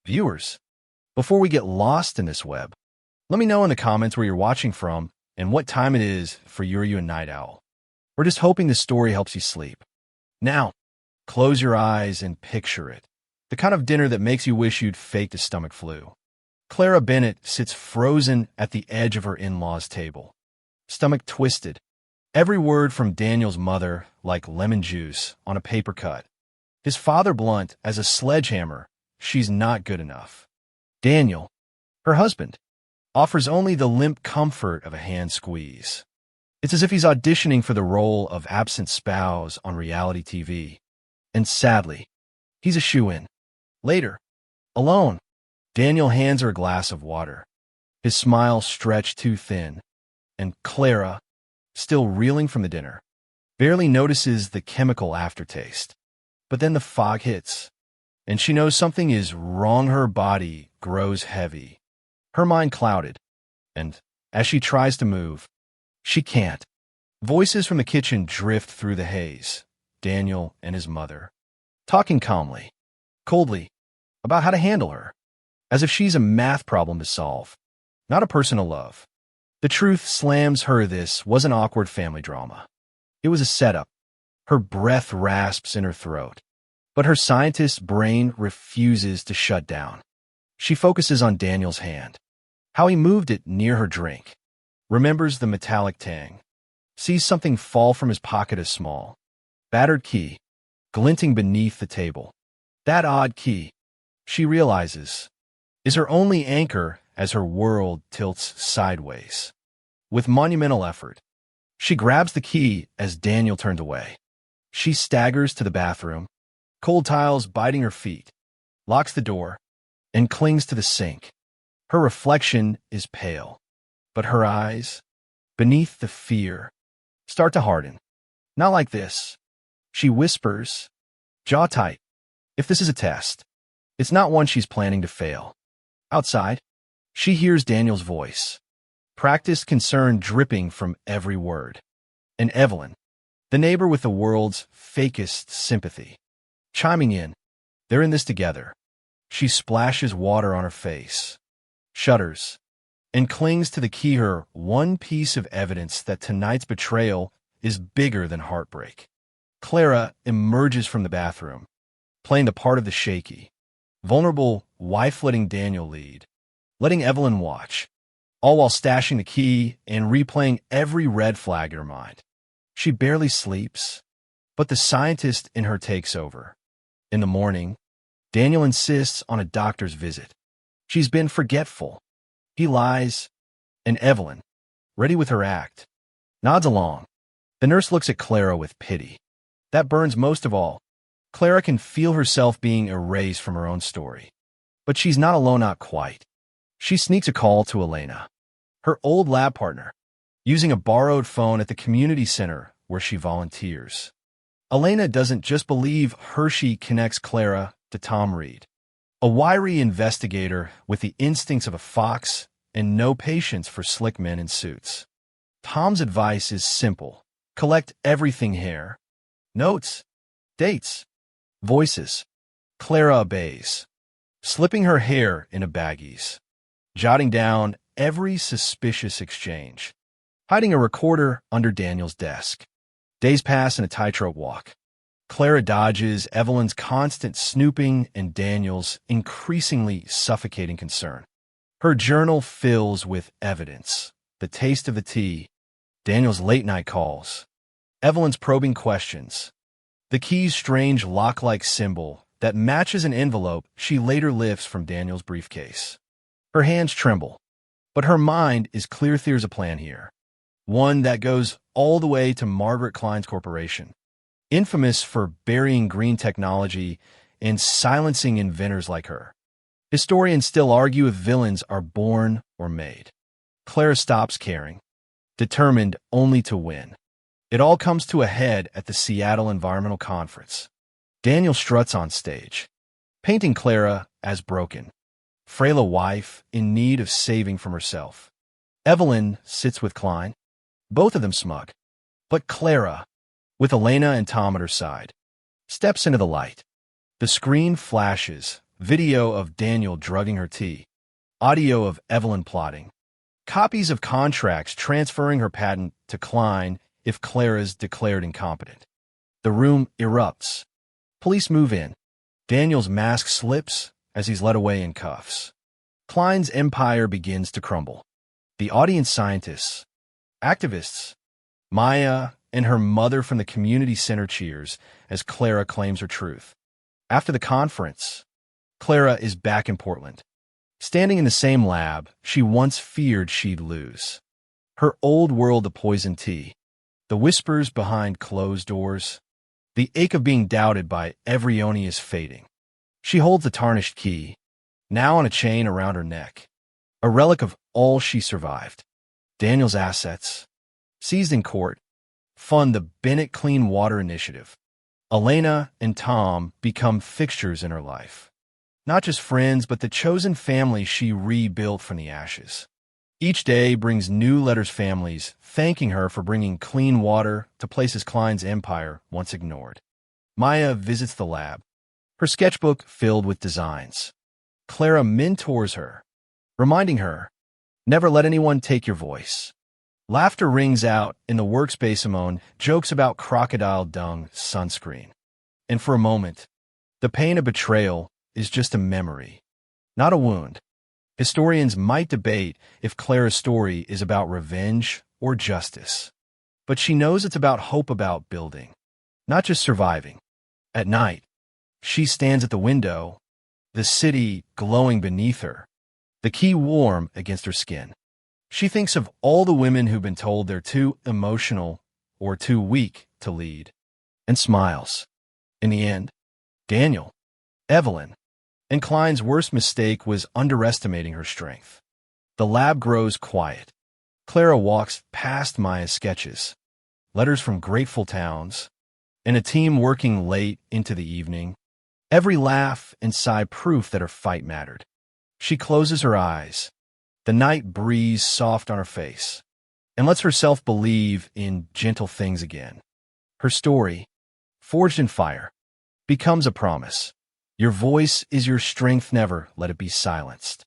Viewers, before we get lost in this web, let me know in the comments where you're watching from and what time it is for you and Night Owl. We're just hoping this story helps you sleep. Now, close your eyes and picture it. The kind of dinner that makes you wish you'd faked a stomach flu. Clara Bennett sits frozen at the edge of her in-laws' table, stomach twisted. Every word from Daniel's mother like lemon juice on a paper cut. His father blunt as a sledgehammer. She's not good enough. Daniel, her husband, offers only the limp comfort of a hand squeeze. It's as if he's auditioning for the role of absent spouse on reality TV. And sadly, he's a shoo-in. Later, alone, Daniel hands her a glass of water, his smile stretched too thin, and Clara, still reeling from the dinner, barely notices the chemical aftertaste. But then the fog hits, and she knows something is wrong. Her body grows heavy, her mind clouded, and as she tries to move, she can't. Voices from the kitchen drift through the haze. Daniel and his mother, talking calmly, coldly, about how to handle her, as if she's a math problem to solve, not a person to love. The truth slams her. This wasn't awkward family drama. It was a setup. Her breath rasps in her throat, but her scientist's brain refuses to shut down. She focuses on Daniel's hand, how he moved it near her drink, remembers the metallic tang, sees something fall from his pocket, a small, battered key, glinting beneath the table. That odd key, she realizes, is her only anchor as her world tilts sideways. With monumental effort, she grabs the key as Daniel turns away. She staggers to the bathroom, cold tiles biting her feet, locks the door, and clings to the sink. Her reflection is pale, but her eyes, beneath the fear, start to harden. Not like this. She whispers, jaw tight. If this is a test, it's not one she's planning to fail. Outside, she hears Daniel's voice, practiced concern dripping from every word. And Evelyn, the neighbor with the world's fakest sympathy, chiming in. They're in this together. She splashes water on her face, shudders, and clings to the key, her one piece of evidence that tonight's betrayal is bigger than heartbreak. Clara emerges from the bathroom, playing the part of the shaky, vulnerable wife, letting Daniel lead, letting Evelyn watch, all while stashing the key and replaying every red flag in her mind. She barely sleeps, but the scientist in her takes over. In the morning, Daniel insists on a doctor's visit. She's been forgetful. He lies, and Evelyn, ready with her act, nods along. The nurse looks at Clara with pity. That burns most of all. Clara can feel herself being erased from her own story. But she's not alone, not quite. She sneaks a call to Elena, her old lab partner, using a borrowed phone at the community center where she volunteers. Elena doesn't just believe her, she connects Clara to Tom Reed, a wiry investigator with the instincts of a fox and no patience for slick men in suits. Tom's advice is simple. Collect everything: hair, notes, dates, voices. Clara obeys, slipping her hair into baggies, jotting down every suspicious exchange, hiding a recorder under Daniel's desk. Days pass in a tightrope walk. Clara dodges Evelyn's constant snooping and Daniel's increasingly suffocating concern. Her journal fills with evidence: the taste of the tea, Daniel's late-night calls, Evelyn's probing questions, the key's strange lock-like symbol that matches an envelope she later lifts from Daniel's briefcase. Her hands tremble, but her mind is clear. There's a plan here, one that goes all the way to Margaret Klein's corporation, infamous for burying green technology and silencing inventors like her. Historians still argue if villains are born or made. Clara stops caring, determined only to win. It all comes to a head at the Seattle Environmental Conference. Daniel struts on stage, painting Clara as broken, frail, a wife in need of saving from herself. Evelyn sits with Klein, both of them smug. But Clara, with Elena and Tom at her side, steps into the light. The screen flashes, Video of Daniel drugging her tea. Audio of Evelyn plotting. Copies of contracts transferring her patent to Klein if Clara's declared incompetent. The room erupts. Police move in. Daniel's mask slips as he's led away in cuffs. Klein's empire begins to crumble. The audience scientists, activists, Maya and her mother from the community center cheers as Clara claims her truth. After the conference, Clara is back in Portland. Standing in the same lab she once feared she'd lose. Her old world of poison tea, the whispers behind closed doors, the ache of being doubted by everyone is fading. She holds the tarnished key, now on a chain around her neck, a relic of all she survived. Daniel's assets, seized in court, fund the Bennett Clean Water Initiative. Elena and Tom become fixtures in her life. Not just friends, but the chosen family she rebuilt from the ashes. Each day brings new letters families thanking her for bringing clean water to places Klein's empire once ignored. Maya visits the lab, her sketchbook filled with designs. Clara mentors her, reminding her, never let anyone take your voice. Laughter rings out in the workspace. Simone jokes about crocodile dung sunscreen. And for a moment, the pain of betrayal is just a memory, not a wound. Historians might debate if Clara's story is about revenge or justice. But she knows it's about hope, about building, not just surviving. At night, she stands at the window, the city glowing beneath her, the key warm against her skin. She thinks of all the women who've been told they're too emotional or too weak to lead, and smiles. In the end, Daniel, Evelyn, and Klein's worst mistake was underestimating her strength. The lab grows quiet. Clara walks past Maya's sketches, letters from grateful towns, and a team working late into the evening. Every laugh and sigh proof that her fight mattered. She closes her eyes, the night breeze soft on her face, and lets herself believe in gentle things again. Her story, forged in fire, becomes a promise. Your voice is your strength, never let it be silenced.